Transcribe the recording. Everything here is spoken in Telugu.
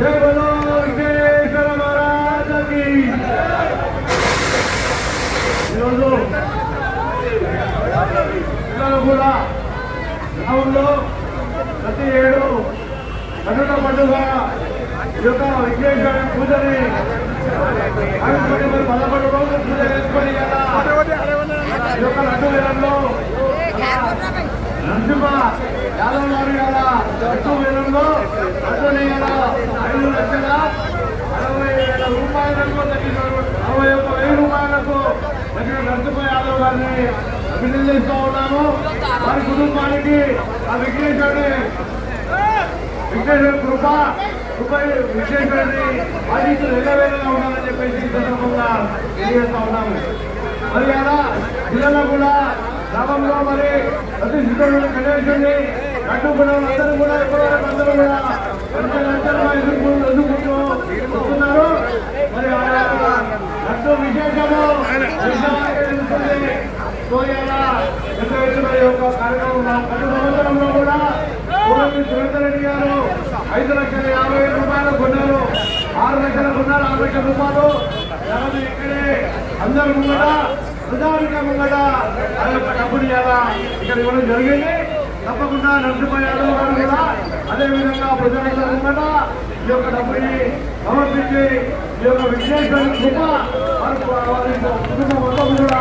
జై బలో విఘ్నేశ్వర మహారాజుకి. ఈరోజు పిల్లలు కూడా గ్రామంలో ప్రతి ఏడు కన్నుల పండుగ ఈ యొక్క విఘ్నేశ్వర పూజని 11 రోజులు పూజ చేసుకొని ఈ యొక్క లడ్డు వేలంలో నరసింహ యాదవ్ గారు కదా లడ్డు వేలంలో లడ్డుని 5,60,60,000 రూపాయలకు 61,000 రూపాయలకు దగ్గర నరసింహ యాదవ్ గారిని అభినందిస్తూ ఉన్నాము. వారి కుటుంబానికి ఆ విఘ్నేశ్వరుడి కృప విఘ్నేశ్వరుని ఆదిత్యులు ఎల్లవేళగా ఉండాలని చెప్పేసి ఈ సందర్భంగా తెలియజేస్తా ఉన్నాము. మరి అలా జిల్లాలో కూడా గ్రామంలో మరి ప్రతి సిద్ధుడు గణేశుడిని లడ్డు కూడా అందరూ కూడా ఇప్పటివరకు అందరూ కూడా ఎదుర్కొంటూ వస్తున్నారు. మరి లడ్డు విశేషము యొక్క కార్యక్రమం ప్రతి సంవత్సరంలో కూడా సురేందర్ రెడ్డి గారు 5,50,000 రూపాయలు కొన్నారు, 6 లక్షలు కొన్నారు, 6 లక్షల రూపాయలు నగదు ఇక్కడే అందరు ముంగట ప్రజానిక ముంగట ఆ యొక్క డబ్బుని ఇక్కడ ఇవ్వడం జరిగింది. తప్పకుండా నరసింహ యాదవ్ గారు కూడా అదేవిధంగా ప్రజలందరూ ముంగట ఈ యొక్క డబ్బుని సమర్పించి ఈ యొక్క విఘ్నేశ్వరుని కృప వారి కుటుంబం మొత్తం కూడా